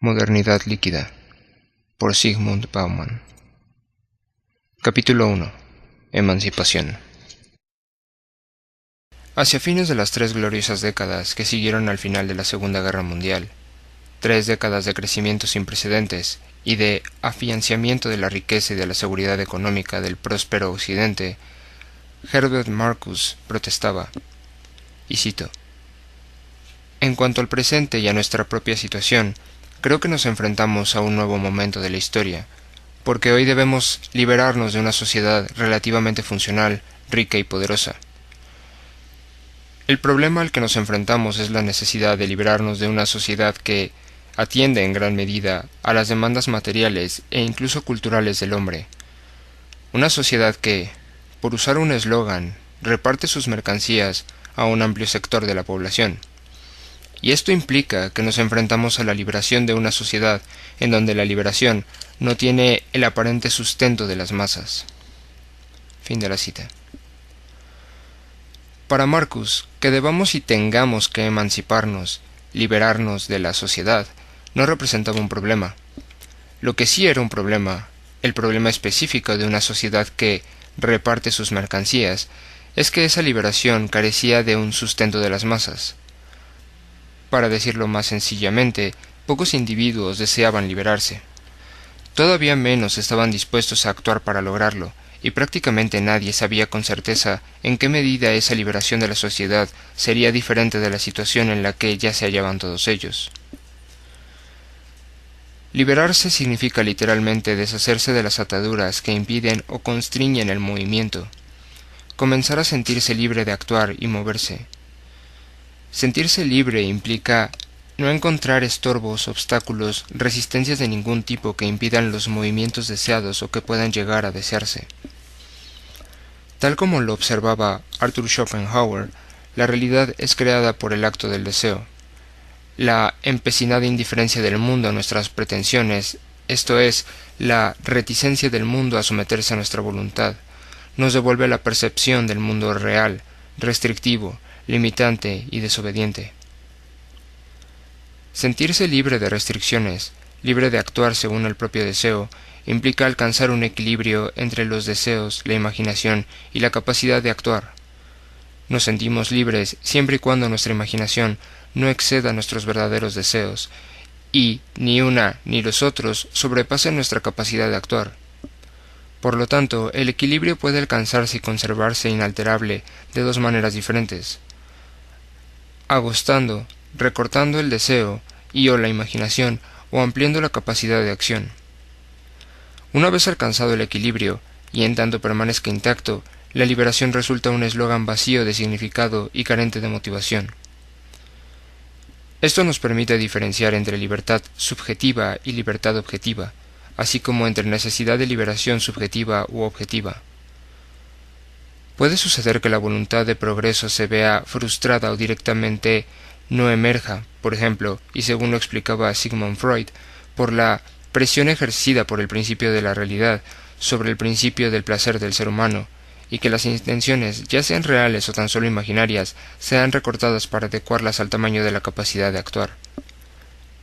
Modernidad líquida, por Zygmunt Bauman. Capítulo 1. Emancipación. Hacia fines de las 3 gloriosas décadas que siguieron al final de la Segunda Guerra Mundial, 3 décadas de crecimiento sin precedentes y de afianzamiento de la riqueza y de la seguridad económica del próspero Occidente, Herbert Marcuse protestaba, y cito: «En cuanto al presente y a nuestra propia situación, creo que nos enfrentamos a un nuevo momento de la historia, porque hoy debemos liberarnos de una sociedad relativamente funcional, rica y poderosa. El problema al que nos enfrentamos es la necesidad de liberarnos de una sociedad que atiende en gran medida a las demandas materiales e incluso culturales del hombre. Una sociedad que, por usar un eslogan, reparte sus mercancías a un amplio sector de la población. Y esto implica que nos enfrentamos a la liberación de una sociedad en donde la liberación no tiene el aparente sustento de las masas». Fin de la cita. Para Marcuse, que debamos y tengamos que emanciparnos, liberarnos de la sociedad, no representaba un problema. Lo que sí era un problema, el problema específico de una sociedad que reparte sus mercancías, es que esa liberación carecía de un sustento de las masas. Para decirlo más sencillamente, pocos individuos deseaban liberarse. Todavía menos estaban dispuestos a actuar para lograrlo, y prácticamente nadie sabía con certeza en qué medida esa liberación de la sociedad sería diferente de la situación en la que ya se hallaban todos ellos. Liberarse significa literalmente deshacerse de las ataduras que impiden o constriñen el movimiento, comenzar a sentirse libre de actuar y moverse. Sentirse libre implica no encontrar estorbos, obstáculos, resistencias de ningún tipo que impidan los movimientos deseados o que puedan llegar a desearse. Tal como lo observaba Arthur Schopenhauer, la realidad es creada por el acto del deseo. La empecinada indiferencia del mundo a nuestras pretensiones, esto es, la reticencia del mundo a someterse a nuestra voluntad, nos devuelve la percepción del mundo real, restrictivo, limitante y desobediente. Sentirse libre de restricciones, libre de actuar según el propio deseo, implica alcanzar un equilibrio entre los deseos, la imaginación y la capacidad de actuar. Nos sentimos libres siempre y cuando nuestra imaginación no exceda nuestros verdaderos deseos, y ni una ni los otros sobrepasen nuestra capacidad de actuar. Por lo tanto, el equilibrio puede alcanzarse y conservarse inalterable de 2 maneras diferentes: agostando, recortando el deseo y o la imaginación, o ampliando la capacidad de acción. Una vez alcanzado el equilibrio, y en tanto permanezca intacto, la liberación resulta un eslogan vacío de significado y carente de motivación. Esto nos permite diferenciar entre libertad subjetiva y libertad objetiva, así como entre necesidad de liberación subjetiva u objetiva. Puede suceder que la voluntad de progreso se vea frustrada o directamente no emerja, por ejemplo, y según lo explicaba Sigmund Freud, por la presión ejercida por el principio de la realidad sobre el principio del placer del ser humano, y que las intenciones, ya sean reales o tan solo imaginarias, sean recortadas para adecuarlas al tamaño de la capacidad de actuar.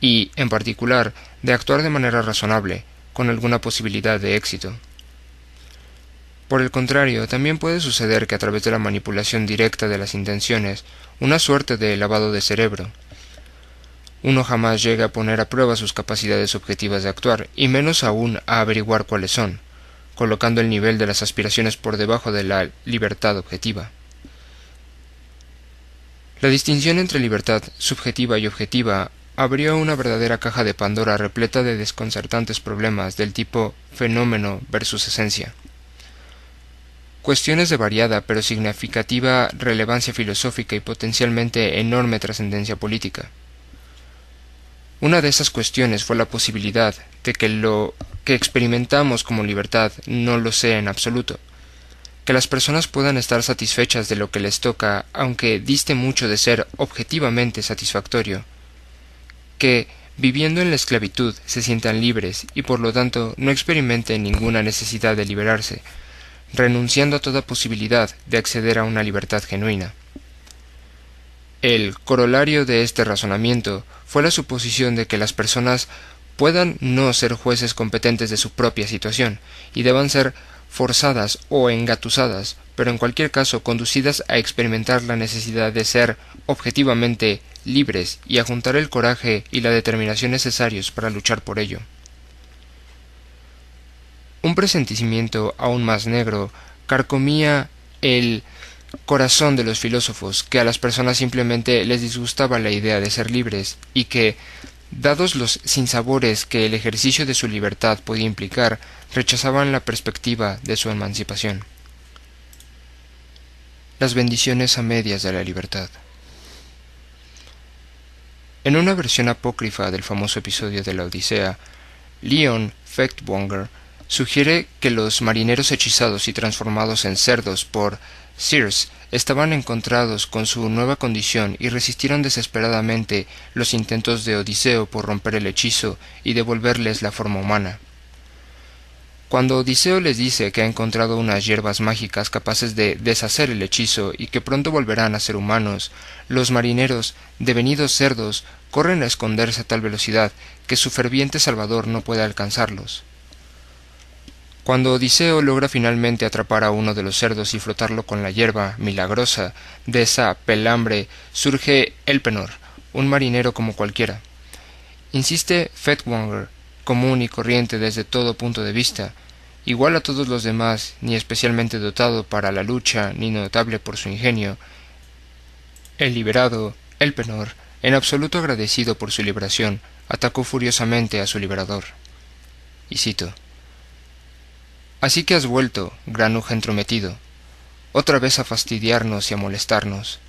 Y, en particular, de actuar de manera razonable, con alguna posibilidad de éxito. Por el contrario, también puede suceder que a través de la manipulación directa de las intenciones, una suerte de lavado de cerebro, uno jamás llega a poner a prueba sus capacidades objetivas de actuar, y menos aún a averiguar cuáles son, colocando el nivel de las aspiraciones por debajo de la libertad objetiva. La distinción entre libertad subjetiva y objetiva abrió una verdadera caja de Pandora repleta de desconcertantes problemas del tipo fenómeno versus esencia. Cuestiones de variada pero significativa relevancia filosófica y potencialmente enorme trascendencia política. Una de esas cuestiones fue la posibilidad de que lo que experimentamos como libertad no lo sea en absoluto, que las personas puedan estar satisfechas de lo que les toca aunque diste mucho de ser objetivamente satisfactorio, que, viviendo en la esclavitud, se sientan libres y por lo tanto no experimenten ninguna necesidad de liberarse, renunciando a toda posibilidad de acceder a una libertad genuina. El corolario de este razonamiento fue la suposición de que las personas puedan no ser jueces competentes de su propia situación, y deban ser forzadas o engatusadas, pero en cualquier caso conducidas a experimentar la necesidad de ser objetivamente libres y a juntar el coraje y la determinación necesarios para luchar por ello. Un presentimiento aún más negro carcomía el corazón de los filósofos, que a las personas simplemente les disgustaba la idea de ser libres y que, dados los sinsabores que el ejercicio de su libertad podía implicar, rechazaban la perspectiva de su emancipación. Las bendiciones a medias de la libertad. En una versión apócrifa del famoso episodio de la Odisea, Leon Feuchtwanger sugiere que los marineros hechizados y transformados en cerdos por Circe estaban encontrados con su nueva condición y resistieron desesperadamente los intentos de Odiseo por romper el hechizo y devolverles la forma humana. Cuando Odiseo les dice que ha encontrado unas hierbas mágicas capaces de deshacer el hechizo y que pronto volverán a ser humanos, los marineros, devenidos cerdos, corren a esconderse a tal velocidad que su ferviente salvador no puede alcanzarlos. Cuando Odiseo logra finalmente atrapar a uno de los cerdos y frotarlo con la hierba milagrosa, de esa pelambre surge Elpenor, un marinero como cualquiera. Insiste Feuchtwanger, común y corriente desde todo punto de vista, igual a todos los demás, ni especialmente dotado para la lucha, ni notable por su ingenio. El liberado, Elpenor, en absoluto agradecido por su liberación, atacó furiosamente a su liberador. Y cito: «Así que has vuelto, granuja entrometido, otra vez a fastidiarnos y a molestarnos,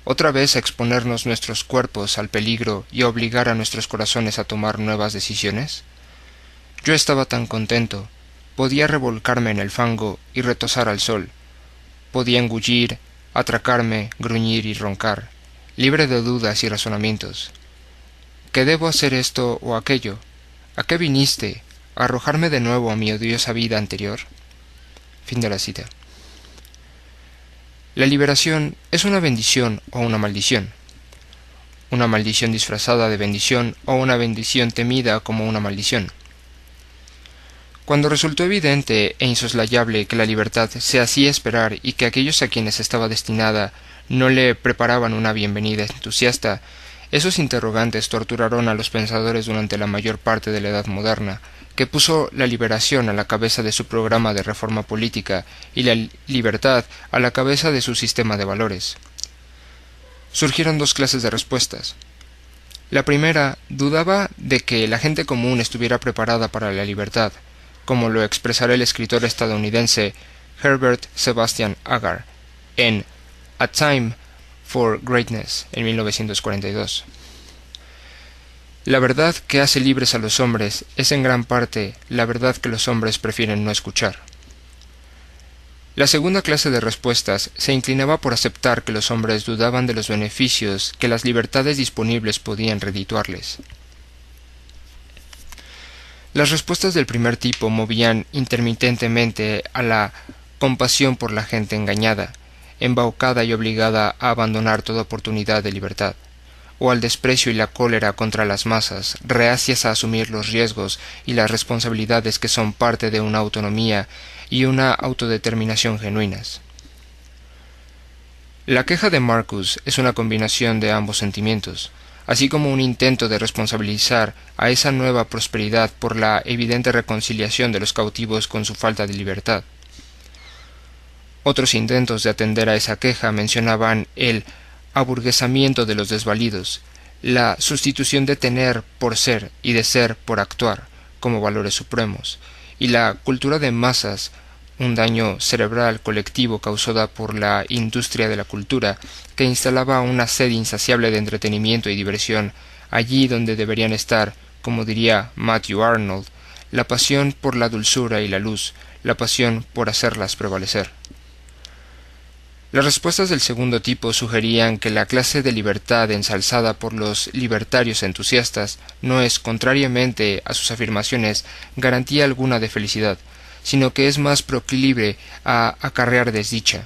otra vez a exponernos nuestros cuerpos al peligro y a obligar a nuestros corazones a tomar nuevas decisiones. Yo estaba tan contento, podía revolcarme en el fango y retozar al sol, podía engullir, atracarme, gruñir y roncar, libre de dudas y razonamientos. ¿Qué debo hacer esto o aquello? ¿A qué viniste? ¿A arrojarme de nuevo a mi odiosa vida anterior?» Fin de la cita. La liberación es una bendición o una maldición disfrazada de bendición o una bendición temida como una maldición. Cuando resultó evidente e insoslayable que la libertad se hacía esperar y que aquellos a quienes estaba destinada no le preparaban una bienvenida entusiasta, esos interrogantes torturaron a los pensadores durante la mayor parte de la Edad Moderna, que puso la liberación a la cabeza de su programa de reforma política y la libertad a la cabeza de su sistema de valores. Surgieron dos clases de respuestas. La primera dudaba de que la gente común estuviera preparada para la libertad, como lo expresará el escritor estadounidense Herbert Sebastian Agar en A Time for Greatness en 1942. La verdad que hace libres a los hombres es en gran parte la verdad que los hombres prefieren no escuchar. La segunda clase de respuestas se inclinaba por aceptar que los hombres dudaban de los beneficios que las libertades disponibles podían redituarles. Las respuestas del primer tipo movían intermitentemente a la compasión por la gente engañada, embaucada y obligada a abandonar toda oportunidad de libertad, o al desprecio y la cólera contra las masas, reacias a asumir los riesgos y las responsabilidades que son parte de una autonomía y una autodeterminación genuinas. La queja de Marcus es una combinación de ambos sentimientos, así como un intento de responsabilizar a esa nueva prosperidad por la evidente reconciliación de los cautivos con su falta de libertad. Otros intentos de atender a esa queja mencionaban el aburguesamiento de los desvalidos, la sustitución de tener por ser y de ser por actuar como valores supremos, y la cultura de masas, un daño cerebral colectivo causada por la industria de la cultura, que instalaba una sed insaciable de entretenimiento y diversión allí donde deberían estar, como diría Matthew Arnold, la pasión por la dulzura y la luz, la pasión por hacerlas prevalecer. Las respuestas del segundo tipo sugerían que la clase de libertad ensalzada por los libertarios entusiastas no es, contrariamente a sus afirmaciones, garantía alguna de felicidad, sino que es más proclive a acarrear desdicha.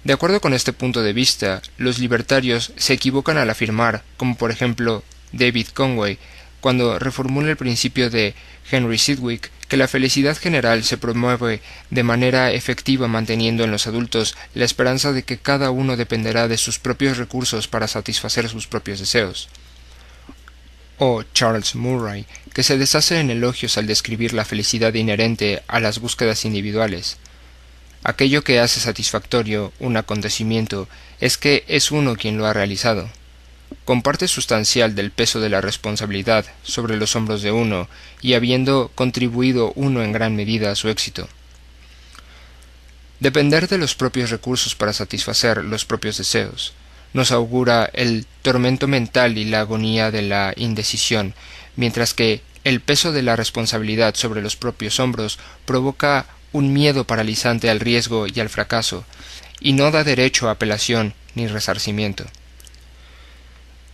De acuerdo con este punto de vista, los libertarios se equivocan al afirmar, como por ejemplo David Conway, cuando reformula el principio de Henry Sidgwick, que la felicidad general se promueve de manera efectiva manteniendo en los adultos la esperanza de que cada uno dependerá de sus propios recursos para satisfacer sus propios deseos. O Charles Murray, que se deshace en elogios al describir la felicidad inherente a las búsquedas individuales. Aquello que hace satisfactorio un acontecimiento es que es uno quien lo ha realizado. Con parte sustancial del peso de la responsabilidad sobre los hombros de uno y habiendo contribuido uno en gran medida a su éxito. Depender de los propios recursos para satisfacer los propios deseos nos augura el tormento mental y la agonía de la indecisión, mientras que el peso de la responsabilidad sobre los propios hombros provoca un miedo paralizante al riesgo y al fracaso, y no da derecho a apelación ni resarcimiento.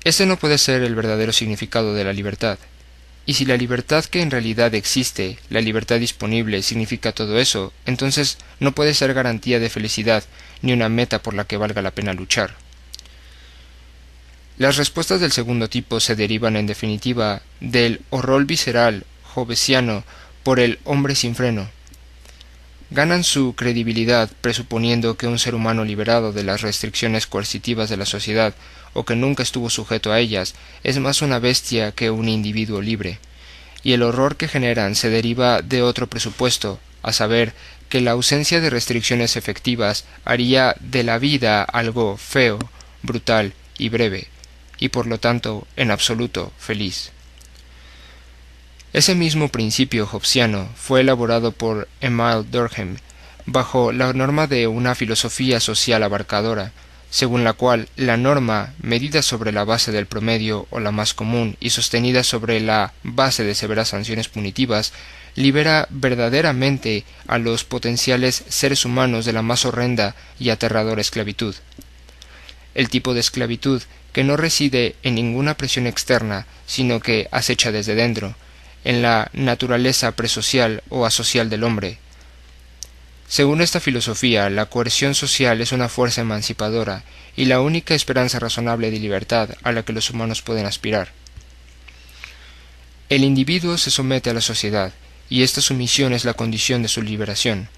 Este no puede ser el verdadero significado de la libertad. Y si la libertad que en realidad existe, la libertad disponible, significa todo eso, entonces no puede ser garantía de felicidad ni una meta por la que valga la pena luchar. Las respuestas del segundo tipo se derivan en definitiva del horror visceral hobbesiano por el hombre sin freno. Ganan su credibilidad presuponiendo que un ser humano liberado de las restricciones coercitivas de la sociedad o que nunca estuvo sujeto a ellas es más una bestia que un individuo libre, y el horror que generan se deriva de otro presupuesto, a saber, que la ausencia de restricciones efectivas haría de la vida algo feo, brutal y breve, y por lo tanto, en absoluto, feliz. Ese mismo principio hobbesiano fue elaborado por Emile Durkheim bajo la norma de una filosofía social abarcadora, según la cual la norma, medida sobre la base del promedio o la más común y sostenida sobre la base de severas sanciones punitivas, libera verdaderamente a los potenciales seres humanos de la más horrenda y aterradora esclavitud. El tipo de esclavitud que no reside en ninguna presión externa, sino que acecha desde dentro, en la naturaleza presocial o asocial del hombre. Según esta filosofía, la coerción social es una fuerza emancipadora y la única esperanza razonable de libertad a la que los humanos pueden aspirar. El individuo se somete a la sociedad, y esta sumisión es la condición de su liberación.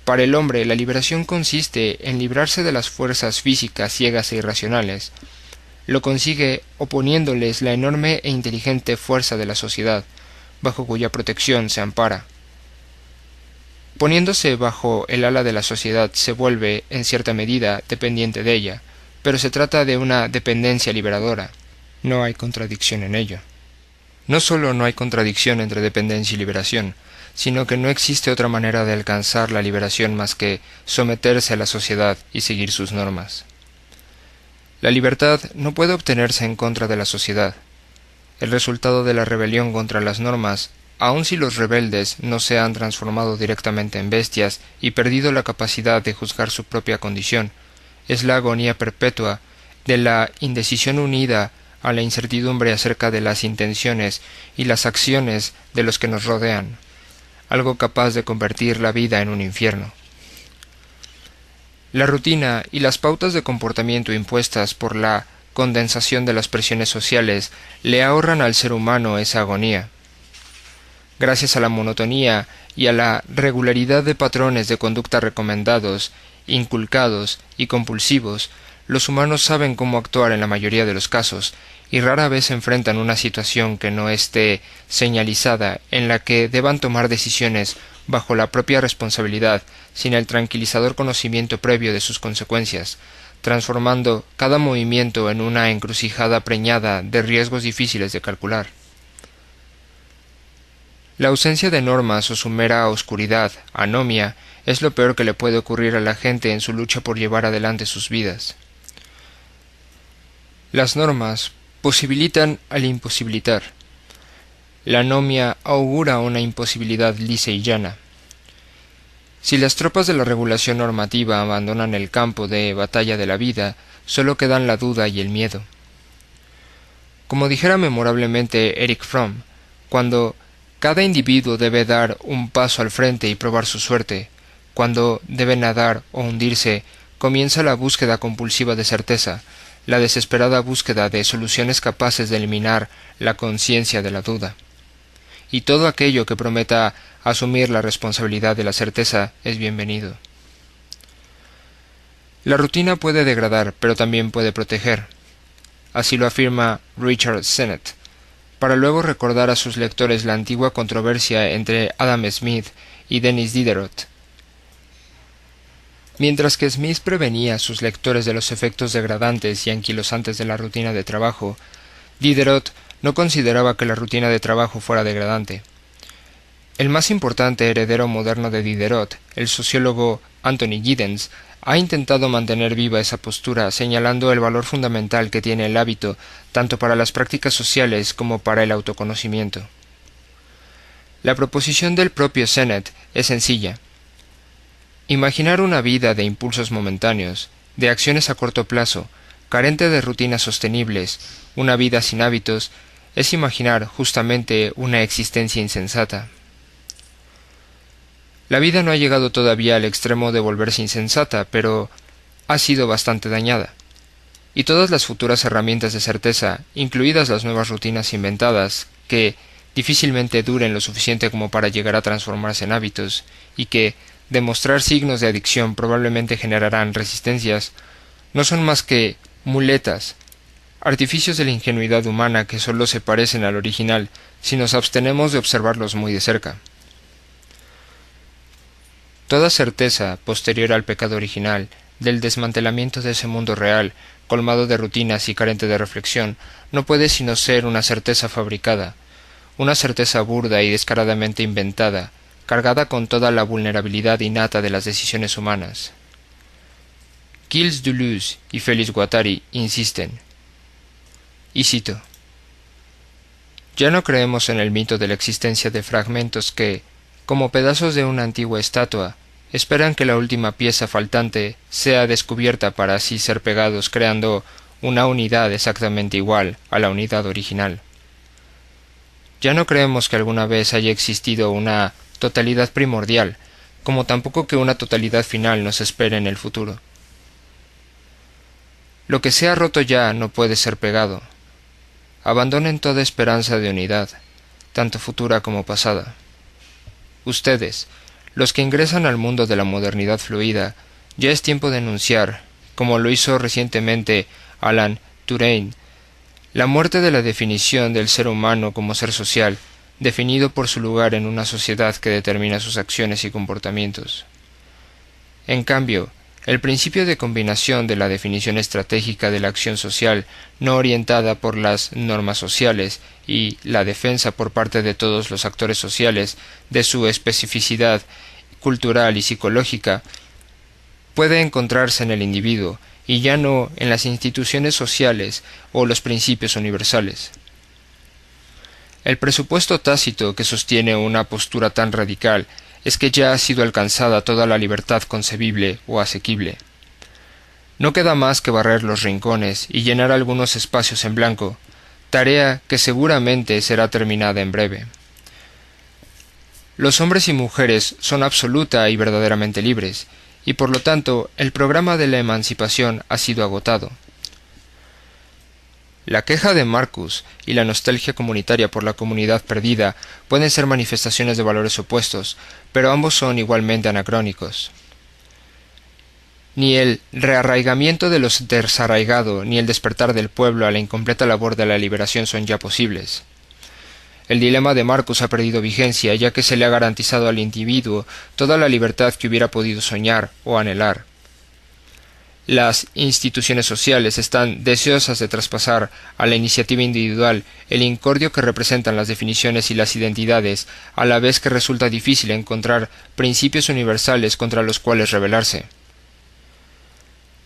Para el hombre, la liberación consiste en librarse de las fuerzas físicas ciegas e irracionales. Lo consigue oponiéndoles la enorme e inteligente fuerza de la sociedad, bajo cuya protección se ampara. Poniéndose bajo el ala de la sociedad se vuelve, en cierta medida, dependiente de ella, pero se trata de una dependencia liberadora. No hay contradicción en ello. No solo no hay contradicción entre dependencia y liberación, sino que no existe otra manera de alcanzar la liberación más que someterse a la sociedad y seguir sus normas. La libertad no puede obtenerse en contra de la sociedad. El resultado de la rebelión contra las normas, aun si los rebeldes no se han transformado directamente en bestias y perdido la capacidad de juzgar su propia condición, es la agonía perpetua de la indecisión unida a la incertidumbre acerca de las intenciones y las acciones de los que nos rodean, algo capaz de convertir la vida en un infierno. La rutina y las pautas de comportamiento impuestas por la condensación de las presiones sociales le ahorran al ser humano esa agonía. Gracias a la monotonía y a la regularidad de patrones de conducta recomendados, inculcados y compulsivos, los humanos saben cómo actuar en la mayoría de los casos, y rara vez enfrentan una situación que no esté señalizada en la que deban tomar decisiones bajo la propia responsabilidad, sin el tranquilizador conocimiento previo de sus consecuencias, transformando cada movimiento en una encrucijada preñada de riesgos difíciles de calcular. La ausencia de normas o su mera oscuridad, anomia, es lo peor que le puede ocurrir a la gente en su lucha por llevar adelante sus vidas. Las normas posibilitan al imposibilitar. La anomia augura una imposibilidad lisa y llana. Si las tropas de la regulación normativa abandonan el campo de batalla de la vida, solo quedan la duda y el miedo. Como dijera memorablemente Erich Fromm, cuando cada individuo debe dar un paso al frente y probar su suerte, cuando debe nadar o hundirse comienza la búsqueda compulsiva de certeza, la desesperada búsqueda de soluciones capaces de eliminar la conciencia de la duda. Y todo aquello que prometa asumir la responsabilidad de la certeza es bienvenido. La rutina puede degradar, pero también puede proteger. Así lo afirma Richard Sennett, para luego recordar a sus lectores la antigua controversia entre Adam Smith y Denis Diderot. Mientras que Smith prevenía a sus lectores de los efectos degradantes y anquilosantes de la rutina de trabajo, Diderot no consideraba que la rutina de trabajo fuera degradante. El más importante heredero moderno de Diderot, el sociólogo Anthony Giddens, ha intentado mantener viva esa postura, señalando el valor fundamental que tiene el hábito tanto para las prácticas sociales como para el autoconocimiento. La proposición del propio Sennett es sencilla. Imaginar una vida de impulsos momentáneos, de acciones a corto plazo, carente de rutinas sostenibles, una vida sin hábitos, es imaginar justamente una existencia insensata. La vida no ha llegado todavía al extremo de volverse insensata, pero ha sido bastante dañada. Y todas las futuras herramientas de certeza, incluidas las nuevas rutinas inventadas, que difícilmente duren lo suficiente como para llegar a transformarse en hábitos, y que, de mostrar signos de adicción, probablemente generarán resistencias, no son más que muletas, artificios de la ingenuidad humana que solo se parecen al original si nos abstenemos de observarlos muy de cerca. Toda certeza posterior al pecado original, del desmantelamiento de ese mundo real, colmado de rutinas y carente de reflexión, no puede sino ser una certeza fabricada, una certeza burda y descaradamente inventada, cargada con toda la vulnerabilidad innata de las decisiones humanas. Gilles Deleuze y Félix Guattari insisten, y cito: «Ya no creemos en el mito de la existencia de fragmentos que, como pedazos de una antigua estatua, esperan que la última pieza faltante sea descubierta para así ser pegados creando una unidad exactamente igual a la unidad original. Ya no creemos que alguna vez haya existido una totalidad primordial, como tampoco que una totalidad final nos espere en el futuro. Lo que se ha roto ya no puede ser pegado. Abandonen toda esperanza de unidad, tanto futura como pasada. Ustedes, los que ingresan al mundo de la modernidad fluida, ya es tiempo de enunciar, como lo hizo recientemente Alan Turing, la muerte de la definición del ser humano como ser social, definido por su lugar en una sociedad que determina sus acciones y comportamientos. En cambio, el principio de combinación de la definición estratégica de la acción social no orientada por las normas sociales y la defensa por parte de todos los actores sociales de su especificidad cultural y psicológica puede encontrarse en el individuo y ya no en las instituciones sociales o los principios universales. El presupuesto tácito que sostiene una postura tan radical es que ya ha sido alcanzada toda la libertad concebible o asequible. No queda más que barrer los rincones y llenar algunos espacios en blanco, tarea que seguramente será terminada en breve. Los hombres y mujeres son absoluta y verdaderamente libres, y por lo tanto el programa de la emancipación ha sido agotado. La queja de Marcus y la nostalgia comunitaria por la comunidad perdida pueden ser manifestaciones de valores opuestos, pero ambos son igualmente anacrónicos. Ni el rearraigamiento de los desarraigados ni el despertar del pueblo a la incompleta labor de la liberación son ya posibles. El dilema de Marcus ha perdido vigencia, ya que se le ha garantizado al individuo toda la libertad que hubiera podido soñar o anhelar. Las instituciones sociales están deseosas de traspasar a la iniciativa individual el incordio que representan las definiciones y las identidades, a la vez que resulta difícil encontrar principios universales contra los cuales rebelarse.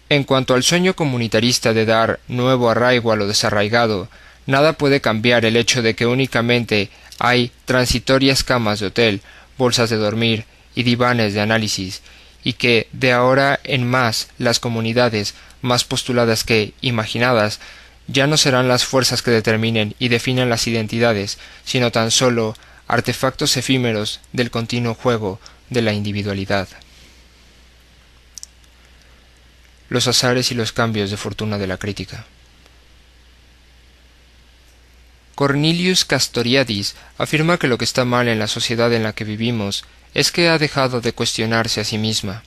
En cuanto al sueño comunitarista de dar nuevo arraigo a lo desarraigado, nada puede cambiar el hecho de que únicamente hay transitorias camas de hotel, bolsas de dormir y divanes de análisis, y que de ahora en más las comunidades, más postuladas que imaginadas, ya no serán las fuerzas que determinen y definan las identidades, sino tan solo artefactos efímeros del continuo juego de la individualidad. los azares y los cambios de fortuna de la crítica. Cornelius Castoriadis afirma que lo que está mal en la sociedad en la que vivimos es que ha dejado de cuestionarse a sí misma.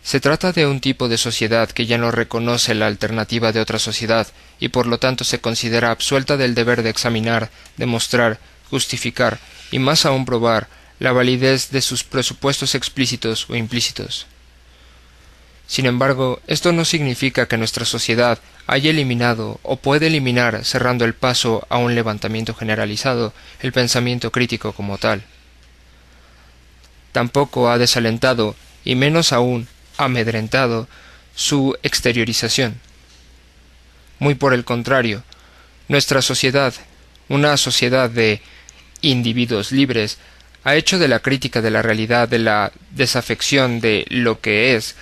Se trata de un tipo de sociedad que ya no reconoce la alternativa de otra sociedad y por lo tanto se considera absuelta del deber de examinar, demostrar, justificar y más aún probar la validez de sus presupuestos explícitos o implícitos. Sin embargo, esto no significa que nuestra sociedad haya eliminado o puede eliminar, cerrando el paso a un levantamiento generalizado, el pensamiento crítico como tal. Tampoco ha desalentado, y menos aún amedrentado, su exteriorización. Muy por el contrario, nuestra sociedad, una sociedad de individuos libres, ha hecho de la crítica de la realidad, de la desafección de lo que es,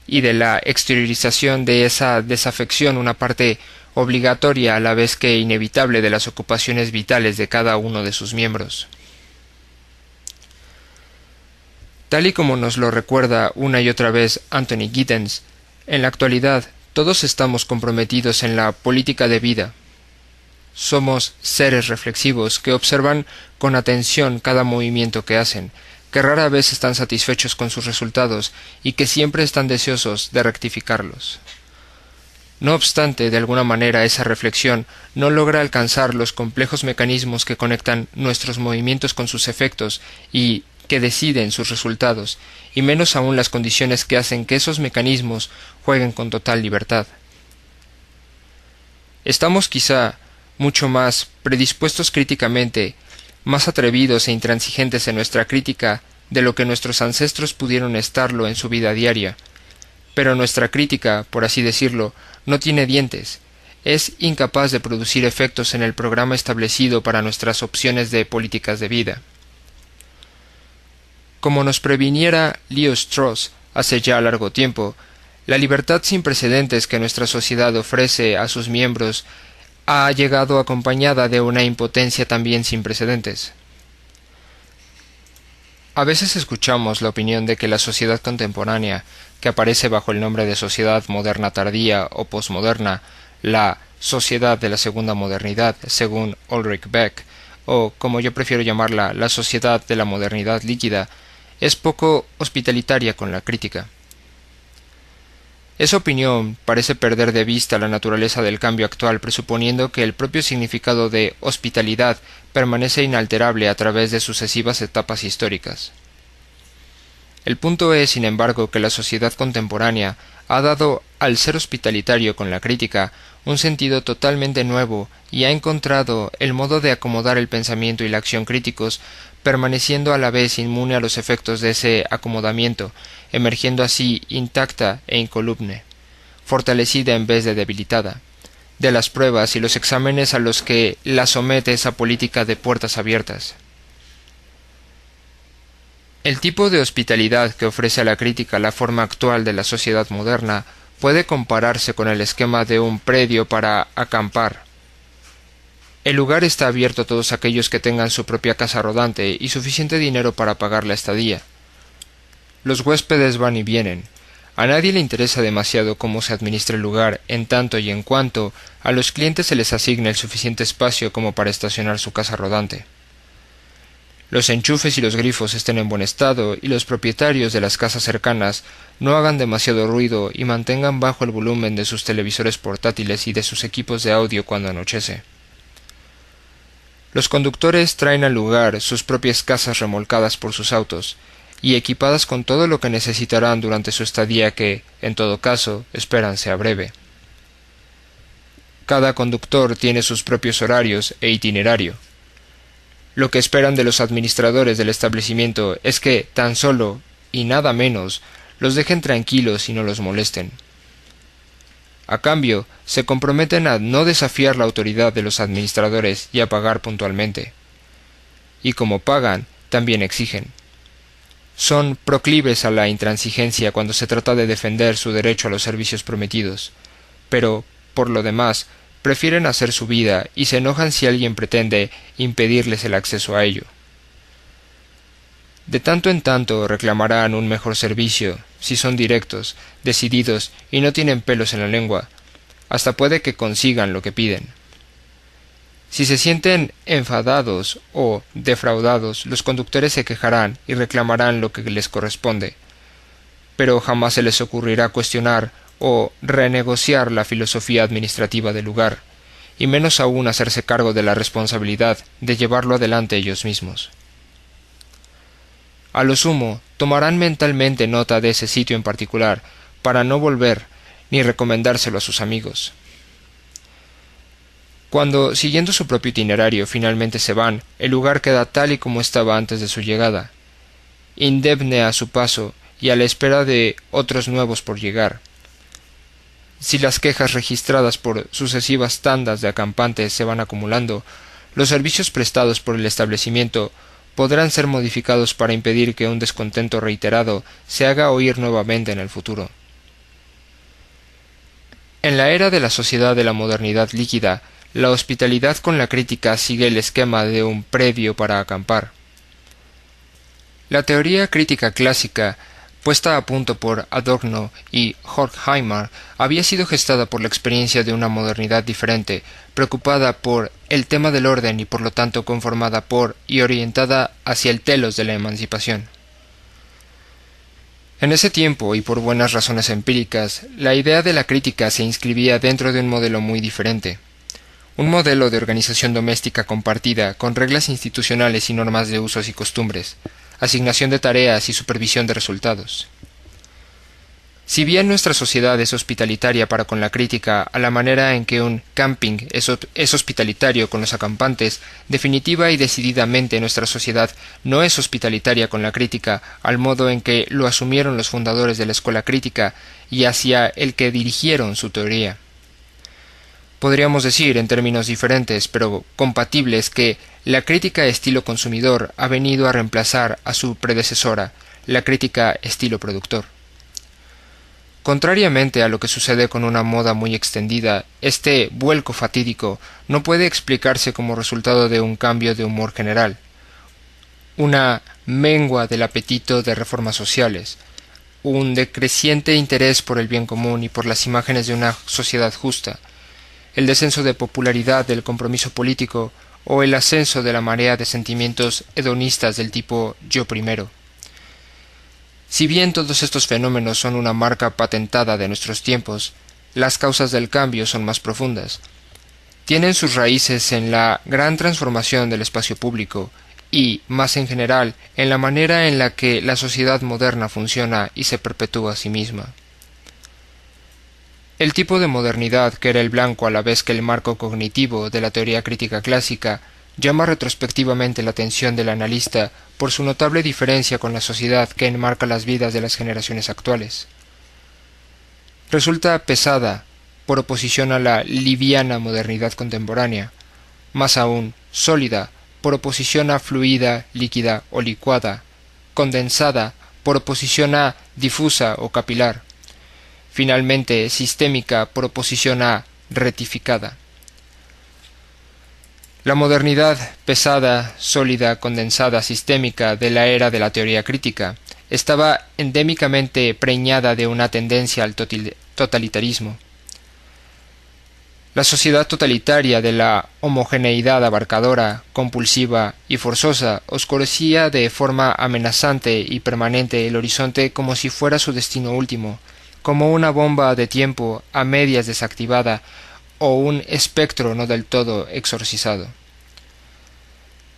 y de la exteriorización de esa desafección una parte obligatoria a la vez que inevitable de las ocupaciones vitales de cada uno de sus miembros. Tal y como nos lo recuerda una y otra vez Anthony Giddens, en la actualidad todos estamos comprometidos en la política de vida. Somos seres reflexivos que observan con atención cada movimiento que hacen, que rara vez están satisfechos con sus resultados y que siempre están deseosos de rectificarlos. No obstante, de alguna manera esa reflexión no logra alcanzar los complejos mecanismos que conectan nuestros movimientos con sus efectos y que deciden sus resultados, y menos aún las condiciones que hacen que esos mecanismos jueguen con total libertad. Estamos quizá mucho más predispuestos críticamente, más atrevidos e intransigentes en nuestra crítica de lo que nuestros ancestros pudieron estarlo en su vida diaria. Pero nuestra crítica, por así decirlo, no tiene dientes. Es incapaz de producir efectos en el programa establecido para nuestras opciones de políticas de vida. Como nos previniera Leo Strauss hace ya largo tiempo, la libertad sin precedentes que nuestra sociedad ofrece a sus miembros ha llegado acompañada de una impotencia también sin precedentes. A veces escuchamos la opinión de que la sociedad contemporánea, que aparece bajo el nombre de sociedad moderna tardía o posmoderna, la sociedad de la segunda modernidad, según Ulrich Beck, o como yo prefiero llamarla, la sociedad de la modernidad líquida, es poco hospitalitaria con la crítica. Esa opinión parece perder de vista la naturaleza del cambio actual, presuponiendo que el propio significado de hospitalidad permanece inalterable a través de sucesivas etapas históricas. El punto es, sin embargo, que la sociedad contemporánea ha dado al ser hospitalitario con la crítica un sentido totalmente nuevo y ha encontrado el modo de acomodar el pensamiento y la acción críticos, permaneciendo a la vez inmune a los efectos de ese acomodamiento, emergiendo así intacta e incoluble, fortalecida en vez de debilitada, de las pruebas y los exámenes a los que la somete esa política de puertas abiertas. El tipo de hospitalidad que ofrece a la crítica la forma actual de la sociedad moderna puede compararse con el esquema de un predio para acampar. El lugar está abierto a todos aquellos que tengan su propia casa rodante y suficiente dinero para pagar la estadía. Los huéspedes van y vienen. A nadie le interesa demasiado cómo se administra el lugar, en tanto y en cuanto a los clientes se les asigna el suficiente espacio como para estacionar su casa rodante. Los enchufes y los grifos estén en buen estado y los propietarios de las casas cercanas no hagan demasiado ruido y mantengan bajo el volumen de sus televisores portátiles y de sus equipos de audio cuando anochece. Los conductores traen al lugar sus propias casas remolcadas por sus autos y equipadas con todo lo que necesitarán durante su estadía que, en todo caso, esperan sea breve. Cada conductor tiene sus propios horarios e itinerario. Lo que esperan de los administradores del establecimiento es que, tan solo, y nada menos, los dejen tranquilos y no los molesten. A cambio, se comprometen a no desafiar la autoridad de los administradores y a pagar puntualmente. Y como pagan, también exigen. Son proclives a la intransigencia cuando se trata de defender su derecho a los servicios prometidos, pero, por lo demás, prefieren hacer su vida y se enojan si alguien pretende impedirles el acceso a ello. De tanto en tanto reclamarán un mejor servicio, si son directos, decididos y no tienen pelos en la lengua. Hasta puede que consigan lo que piden. Si se sienten enfadados o defraudados, los conductores se quejarán y reclamarán lo que les corresponde. Pero jamás se les ocurrirá cuestionar o renegociar la filosofía administrativa del lugar, y menos aún hacerse cargo de la responsabilidad de llevarlo adelante ellos mismos. A lo sumo, tomarán mentalmente nota de ese sitio en particular, para no volver ni recomendárselo a sus amigos. Cuando, siguiendo su propio itinerario, finalmente se van, el lugar queda tal y como estaba antes de su llegada, indemne a su paso y a la espera de otros nuevos por llegar. Si las quejas registradas por sucesivas tandas de acampantes se van acumulando, los servicios prestados por el establecimiento podrán ser modificados para impedir que un descontento reiterado se haga oír nuevamente en el futuro. En la era de la sociedad de la modernidad líquida, la hospitalidad con la crítica sigue el esquema de un previo para acampar. La teoría crítica clásica, puesta a punto por Adorno y Horkheimer, había sido gestada por la experiencia de una modernidad diferente, preocupada por el tema del orden y por lo tanto conformada por y orientada hacia el telos de la emancipación. En ese tiempo, y por buenas razones empíricas, la idea de la crítica se inscribía dentro de un modelo muy diferente. Un modelo de organización doméstica compartida, con reglas institucionales y normas de usos y costumbres, asignación de tareas y supervisión de resultados. Si bien nuestra sociedad es hospitalitaria para con la crítica a la manera en que un camping es hospitalitario con los acampantes, definitiva y decididamente nuestra sociedad no es hospitalitaria con la crítica al modo en que lo asumieron los fundadores de la escuela crítica y hacia el que dirigieron su teoría. Podríamos decir, en términos diferentes pero compatibles, que la crítica estilo consumidor ha venido a reemplazar a su predecesora, la crítica estilo productor. Contrariamente a lo que sucede con una moda muy extendida, este vuelco fatídico no puede explicarse como resultado de un cambio de humor general, una mengua del apetito de reformas sociales, un decreciente interés por el bien común y por las imágenes de una sociedad justa, el descenso de popularidad del compromiso político o el ascenso de la marea de sentimientos hedonistas del tipo yo primero. Si bien todos estos fenómenos son una marca patentada de nuestros tiempos, las causas del cambio son más profundas. Tienen sus raíces en la gran transformación del espacio público y, más en general, en la manera en la que la sociedad moderna funciona y se perpetúa a sí misma. El tipo de modernidad que era el blanco a la vez que el marco cognitivo de la teoría crítica clásica llama retrospectivamente la atención del analista por su notable diferencia con la sociedad que enmarca las vidas de las generaciones actuales. Resulta pesada por oposición a la liviana modernidad contemporánea, más aún sólida por oposición a fluida, líquida o licuada, condensada por oposición a difusa o capilar, finalmente sistémica por oposición a retificada. La modernidad pesada, sólida, condensada, sistémica de la era de la teoría crítica estaba endémicamente preñada de una tendencia al totalitarismo. La sociedad totalitaria de la homogeneidad abarcadora, compulsiva y forzosa oscurecía de forma amenazante y permanente el horizonte como si fuera su destino último, como una bomba de tiempo a medias desactivada o un espectro no del todo exorcizado.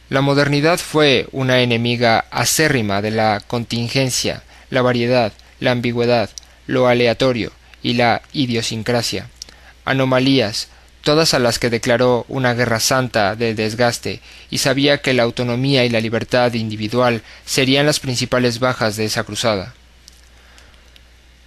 La modernidad fue una enemiga acérrima de la contingencia, la variedad, la ambigüedad, lo aleatorio y la idiosincrasia, anomalías, todas a las que declaró una guerra santa de desgaste, y sabía que la autonomía y la libertad individual serían las principales bajas de esa cruzada.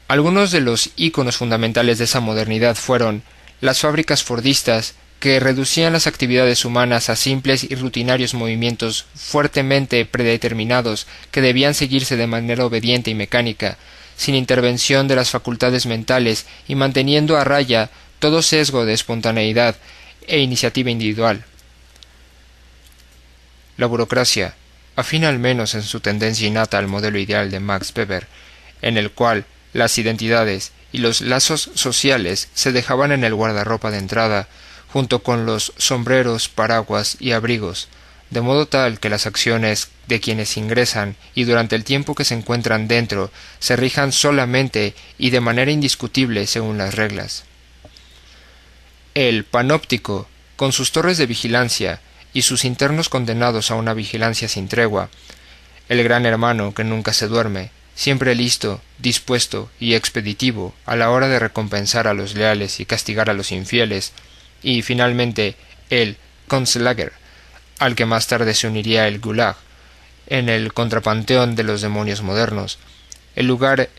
Algunos de los íconos fundamentales de esa modernidad fueron las fábricas fordistas, que reducían las actividades humanas a simples y rutinarios movimientos fuertemente predeterminados que debían seguirse de manera obediente y mecánica, sin intervención de las facultades mentales y manteniendo a raya todo sesgo de espontaneidad e iniciativa individual. La burocracia, afín al menos en su tendencia innata al modelo ideal de Max Weber, en el cual las identidades y los lazos sociales se dejaban en el guardarropa de entrada, junto con los sombreros, paraguas y abrigos, de modo tal que las acciones de quienes ingresan y durante el tiempo que se encuentran dentro se rijan solamente y de manera indiscutible según las reglas. El panóptico, con sus torres de vigilancia y sus internos condenados a una vigilancia sin tregua, el gran hermano que nunca se duerme, siempre listo, dispuesto y expeditivo a la hora de recompensar a los leales y castigar a los infieles, y finalmente el Kunstlager, al que más tarde se uniría el Gulag, en el contrapanteón de los demonios modernos, el lugar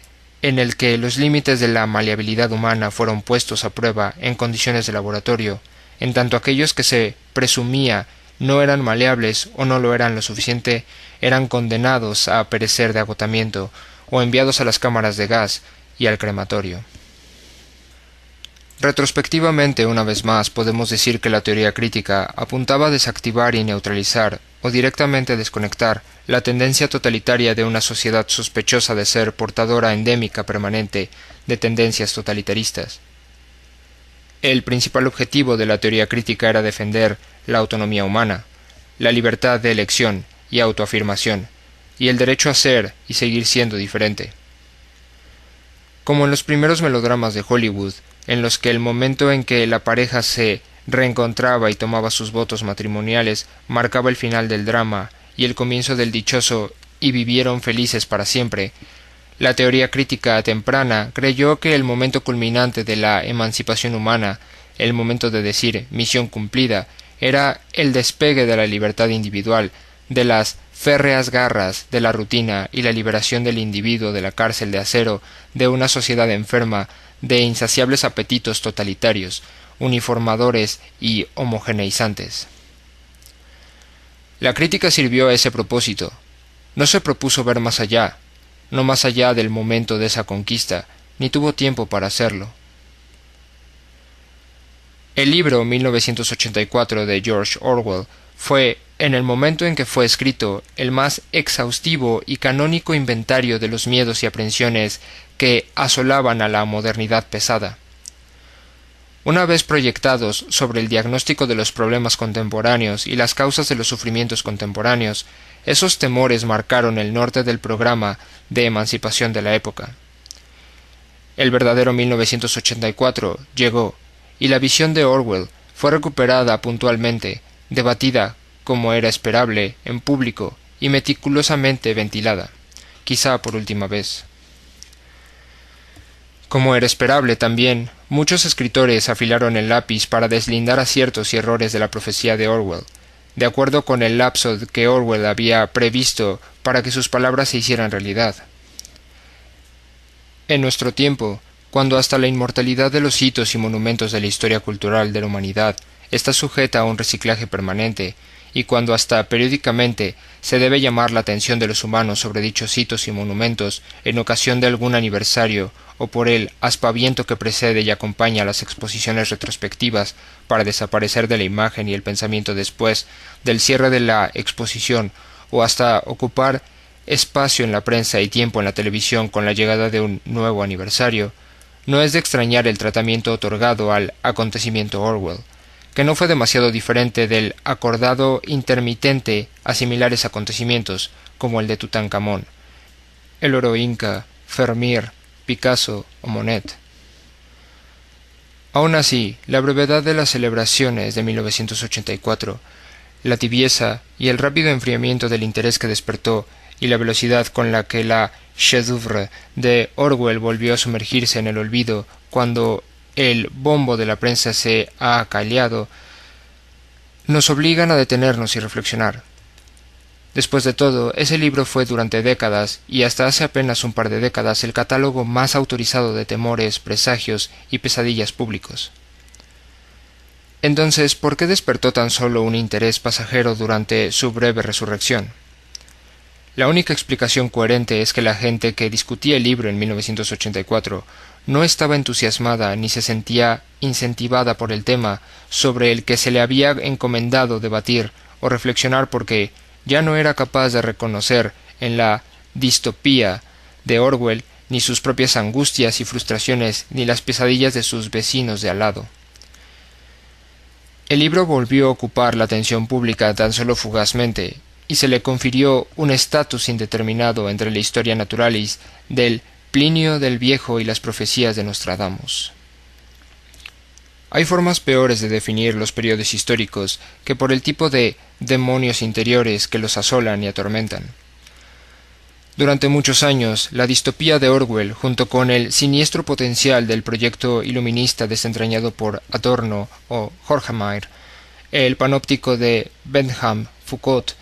en el que los límites de la maleabilidad humana fueron puestos a prueba en condiciones de laboratorio, en tanto aquellos que se presumía no eran maleables o no lo eran lo suficiente, eran condenados a perecer de agotamiento o enviados a las cámaras de gas y al crematorio. Retrospectivamente, una vez más, podemos decir que la teoría crítica apuntaba a desactivar y neutralizar, o directamente desconectar, la tendencia totalitaria de una sociedad sospechosa de ser portadora endémica permanente de tendencias totalitaristas. El principal objetivo de la teoría crítica era defender la autonomía humana, la libertad de elección y autoafirmación, y el derecho a ser y seguir siendo diferente. Como en los primeros melodramas de Hollywood, en los que el momento en que la pareja se reencontraba y tomaba sus votos matrimoniales marcaba el final del drama y el comienzo del dichoso «y vivieron felices para siempre», la teoría crítica temprana creyó que el momento culminante de la emancipación humana, el momento de decir «misión cumplida», era el despegue de la libertad individual, de las férreas garras de la rutina y la liberación del individuo de la cárcel de acero de una sociedad enferma de insaciables apetitos totalitarios, uniformadores y homogeneizantes. La crítica sirvió a ese propósito. No se propuso ver más allá, no más allá del momento de esa conquista, ni tuvo tiempo para hacerlo. El libro 1984 de George Orwell fue, en el momento en que fue escrito, el más exhaustivo y canónico inventario de los miedos y aprensiones que asolaban a la modernidad pesada. Una vez proyectados sobre el diagnóstico de los problemas contemporáneos y las causas de los sufrimientos contemporáneos, esos temores marcaron el norte del programa de emancipación de la época. El verdadero 1984 llegó, y la visión de Orwell fue recuperada puntualmente, debatida, como era esperable, en público y meticulosamente ventilada, quizá por última vez. Como era esperable también, muchos escritores afilaron el lápiz para deslindar aciertos y errores de la profecía de Orwell, de acuerdo con el lapso que Orwell había previsto para que sus palabras se hicieran realidad. En nuestro tiempo, cuando hasta la inmortalidad de los hitos y monumentos de la historia cultural de la humanidad está sujeta a un reciclaje permanente, y cuando hasta periódicamente se debe llamar la atención de los humanos sobre dichos hitos y monumentos en ocasión de algún aniversario o por el aspaviento que precede y acompaña las exposiciones retrospectivas para desaparecer de la imagen y el pensamiento después del cierre de la exposición o hasta ocupar espacio en la prensa y tiempo en la televisión con la llegada de un nuevo aniversario, no es de extrañar el tratamiento otorgado al acontecimiento Orwell, que no fue demasiado diferente del acordado intermitente a similares acontecimientos como el de Tutankamón, el oro inca, Vermeer, Picasso o Monet. Aun así, la brevedad de las celebraciones de 1984, la tibieza y el rápido enfriamiento del interés que despertó y la velocidad con la que la chef-d'œuvre de Orwell volvió a sumergirse en el olvido cuando el bombo de la prensa se ha acallado, nos obligan a detenernos y reflexionar. Después de todo, ese libro fue durante décadas, y hasta hace apenas un par de décadas, el catálogo más autorizado de temores, presagios y pesadillas públicos. Entonces, ¿por qué despertó tan solo un interés pasajero durante su breve resurrección? La única explicación coherente es que la gente que discutía el libro en 1984 no estaba entusiasmada ni se sentía incentivada por el tema sobre el que se le había encomendado debatir o reflexionar porque, ya no era capaz de reconocer en la distopía de Orwell ni sus propias angustias y frustraciones ni las pesadillas de sus vecinos de al lado. El libro volvió a ocupar la atención pública tan solo fugazmente, y se le confirió un estatus indeterminado entre la historia naturalis del Plinio del Viejo y las profecías de Nostradamus. Hay formas peores de definir los periodos históricos que por el tipo de demonios interiores que los asolan y atormentan. Durante muchos años, la distopía de Orwell, junto con el siniestro potencial del proyecto iluminista desentrañado por Adorno o Horkheimer, el panóptico de Bentham, Foucault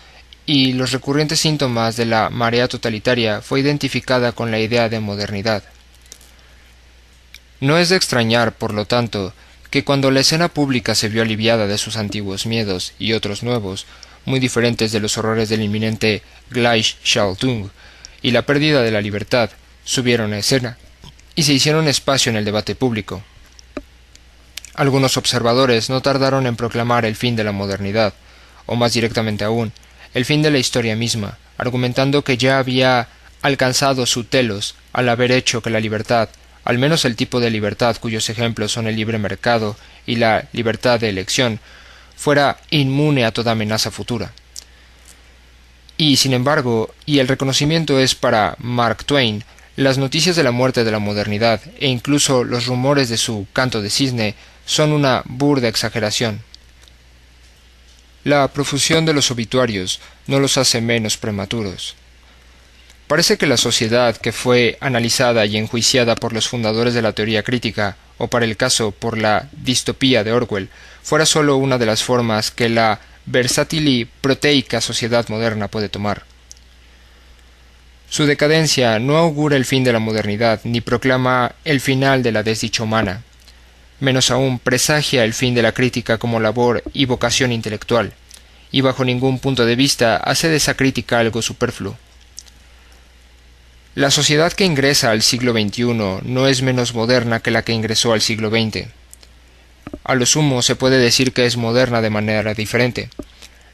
y los recurrentes síntomas de la marea totalitaria, fue identificada con la idea de modernidad. No es de extrañar, por lo tanto, que cuando la escena pública se vio aliviada de sus antiguos miedos y otros nuevos, muy diferentes de los horrores del inminente Gleichschaltung y la pérdida de la libertad, subieron a escena y se hicieron espacio en el debate público. Algunos observadores no tardaron en proclamar el fin de la modernidad, o más directamente aún, el fin de la historia misma, argumentando que ya había alcanzado su telos al haber hecho que la libertad, al menos el tipo de libertad cuyos ejemplos son el libre mercado y la libertad de elección, fuera inmune a toda amenaza futura. Y, sin embargo, y el reconocimiento es para Mark Twain, las noticias de la muerte de la modernidad e incluso los rumores de su canto de cisne son una burda exageración. La profusión de los obituarios no los hace menos prematuros. Parece que la sociedad que fue analizada y enjuiciada por los fundadores de la teoría crítica, o para el caso por la distopía de Orwell, fuera sólo una de las formas que la versátil y proteica sociedad moderna puede tomar. Su decadencia no augura el fin de la modernidad ni proclama el final de la desdicha humana. Menos aún presagia el fin de la crítica como labor y vocación intelectual, y bajo ningún punto de vista hace de esa crítica algo superfluo. La sociedad que ingresa al siglo XXI no es menos moderna que la que ingresó al siglo XX. A lo sumo se puede decir que es moderna de manera diferente.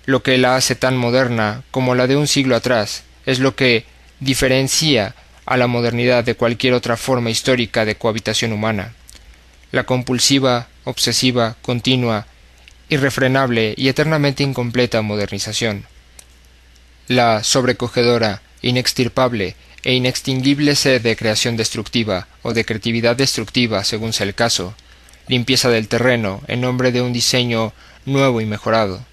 Lo que la hace tan moderna como la de un siglo atrás es lo que diferencia a la modernidad de cualquier otra forma histórica de cohabitación humana. La compulsiva, obsesiva, continua, irrefrenable y eternamente incompleta modernización. La sobrecogedora, inextirpable e inextinguible sed de creación destructiva o de creatividad destructiva según sea el caso, limpieza del terreno en nombre de un diseño nuevo y mejorado,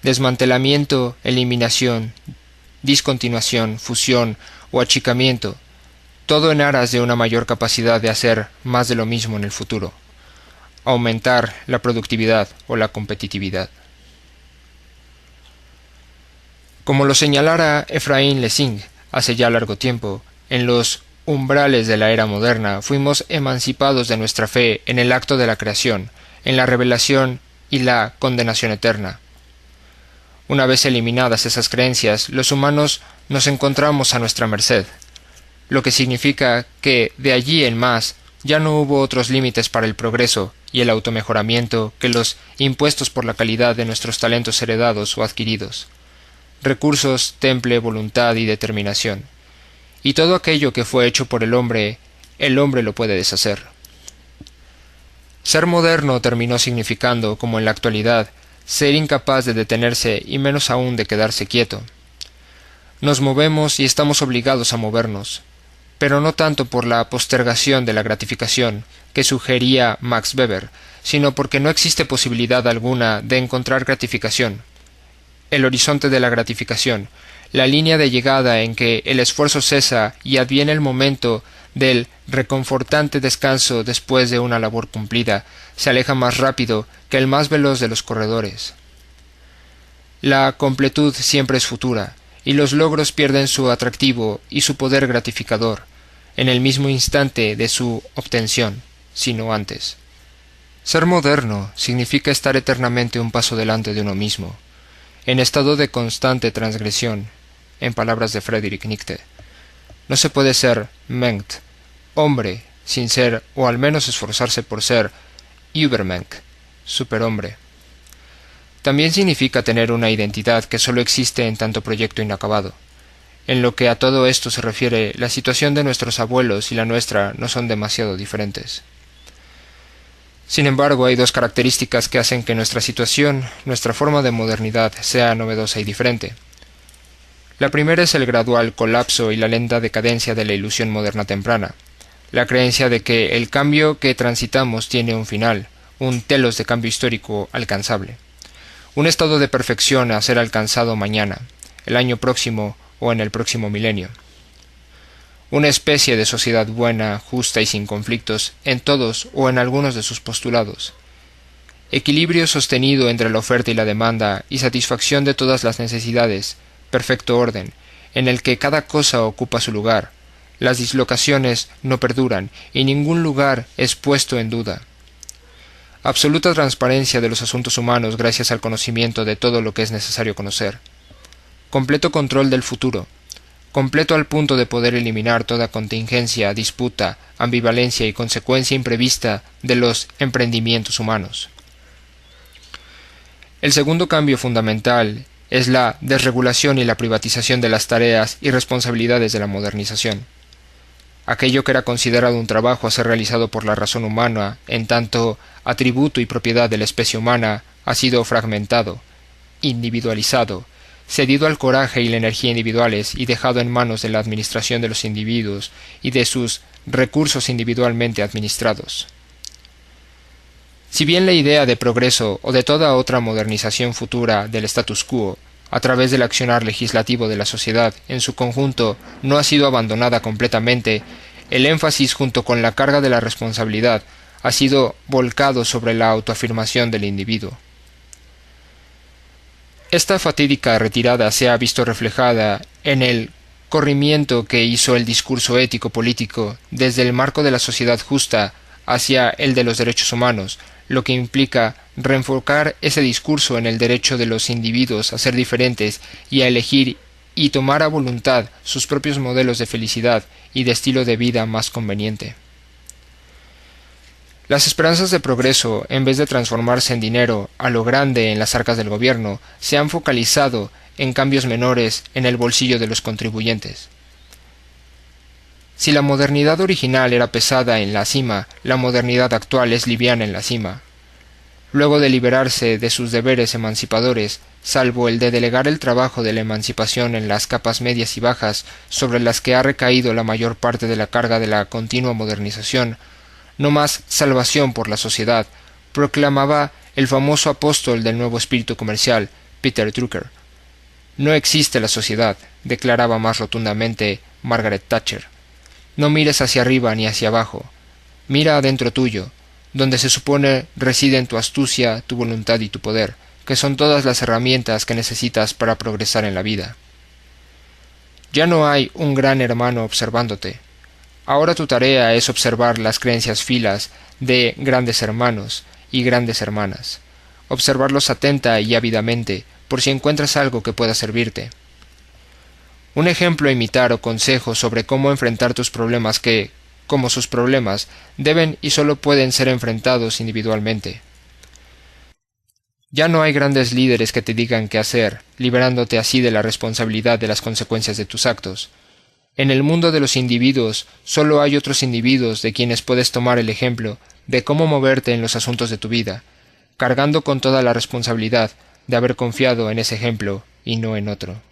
desmantelamiento, eliminación, discontinuación, fusión o achicamiento, todo en aras de una mayor capacidad de hacer más de lo mismo en el futuro, aumentar la productividad o la competitividad. Como lo señalara Ephraim Lessing hace ya largo tiempo, en los umbrales de la era moderna fuimos emancipados de nuestra fe en el acto de la creación, en la revelación y la condenación eterna. Una vez eliminadas esas creencias, los humanos nos encontramos a nuestra merced, lo que significa que de allí en más ya no hubo otros límites para el progreso y el automejoramiento que los impuestos por la calidad de nuestros talentos heredados o adquiridos. Recursos, temple, voluntad y determinación. Y todo aquello que fue hecho por el hombre lo puede deshacer. Ser moderno terminó significando, como en la actualidad, ser incapaz de detenerse y menos aún de quedarse quieto. Nos movemos y estamos obligados a movernos, pero no tanto por la postergación de la gratificación que sugería Max Weber, sino porque no existe posibilidad alguna de encontrar gratificación. El horizonte de la gratificación, la línea de llegada en que el esfuerzo cesa y adviene el momento del reconfortante descanso después de una labor cumplida, se aleja más rápido que el más veloz de los corredores. La completud siempre es futura, y los logros pierden su atractivo y su poder gratificador en el mismo instante de su obtención, sino antes. Ser moderno significa estar eternamente un paso delante de uno mismo, en estado de constante transgresión, en palabras de Friedrich Nietzsche. No se puede ser Mensch, hombre, sin ser, o al menos esforzarse por ser, Übermensch, superhombre. También significa tener una identidad que solo existe en tanto proyecto inacabado. En lo que a todo esto se refiere, la situación de nuestros abuelos y la nuestra no son demasiado diferentes. Sin embargo, hay dos características que hacen que nuestra situación, nuestra forma de modernidad, sea novedosa y diferente. La primera es el gradual colapso y la lenta decadencia de la ilusión moderna temprana, la creencia de que el cambio que transitamos tiene un final, un telos de cambio histórico alcanzable, un estado de perfección a ser alcanzado mañana, el año próximo o en el próximo milenio. Una especie de sociedad buena, justa y sin conflictos en todos o en algunos de sus postulados. Equilibrio sostenido entre la oferta y la demanda y satisfacción de todas las necesidades, perfecto orden, en el que cada cosa ocupa su lugar. Las dislocaciones no perduran y ningún lugar es puesto en duda. Absoluta transparencia de los asuntos humanos gracias al conocimiento de todo lo que es necesario conocer. Completo control del futuro. Completo al punto de poder eliminar toda contingencia, disputa, ambivalencia y consecuencia imprevista de los emprendimientos humanos. El segundo cambio fundamental es la desregulación y la privatización de las tareas y responsabilidades de la modernización. Aquello que era considerado un trabajo a ser realizado por la razón humana, en tanto atributo y propiedad de la especie humana, ha sido fragmentado, individualizado, cedido al coraje y la energía individuales y dejado en manos de la administración de los individuos y de sus recursos individualmente administrados. Si bien la idea de progreso o de toda otra modernización futura del status quo, a través del accionar legislativo de la sociedad en su conjunto, no ha sido abandonada completamente, el énfasis junto con la carga de la responsabilidad ha sido volcado sobre la autoafirmación del individuo. Esta fatídica retirada se ha visto reflejada en el corrimiento que hizo el discurso ético-político desde el marco de la sociedad justa hacia el de los derechos humanos, lo que implica reenfocar ese discurso en el derecho de los individuos a ser diferentes y a elegir y tomar a voluntad sus propios modelos de felicidad y de estilo de vida más conveniente. Las esperanzas de progreso, en vez de transformarse en dinero a lo grande en las arcas del gobierno, se han focalizado en cambios menores en el bolsillo de los contribuyentes. Si la modernidad original era pesada en la cima, la modernidad actual es liviana en la cima. Luego de liberarse de sus deberes emancipadores, salvo el de delegar el trabajo de la emancipación en las capas medias y bajas sobre las que ha recaído la mayor parte de la carga de la continua modernización, no más salvación por la sociedad, proclamaba el famoso apóstol del nuevo espíritu comercial, Peter Drucker. No existe la sociedad, declaraba más rotundamente Margaret Thatcher. No mires hacia arriba ni hacia abajo. Mira adentro tuyo, donde se supone residen tu astucia, tu voluntad y tu poder, que son todas las herramientas que necesitas para progresar en la vida. Ya no hay un gran hermano observándote. Ahora tu tarea es observar las creencias filas de grandes hermanos y grandes hermanas. Observarlos atenta y ávidamente, por si encuentras algo que pueda servirte. Un ejemplo a imitar o consejo sobre cómo enfrentar tus problemas que, como sus problemas, deben y solo pueden ser enfrentados individualmente. Ya no hay grandes líderes que te digan qué hacer, liberándote así de la responsabilidad de las consecuencias de tus actos. En el mundo de los individuos solo hay otros individuos de quienes puedes tomar el ejemplo de cómo moverte en los asuntos de tu vida, cargando con toda la responsabilidad de haber confiado en ese ejemplo y no en otro.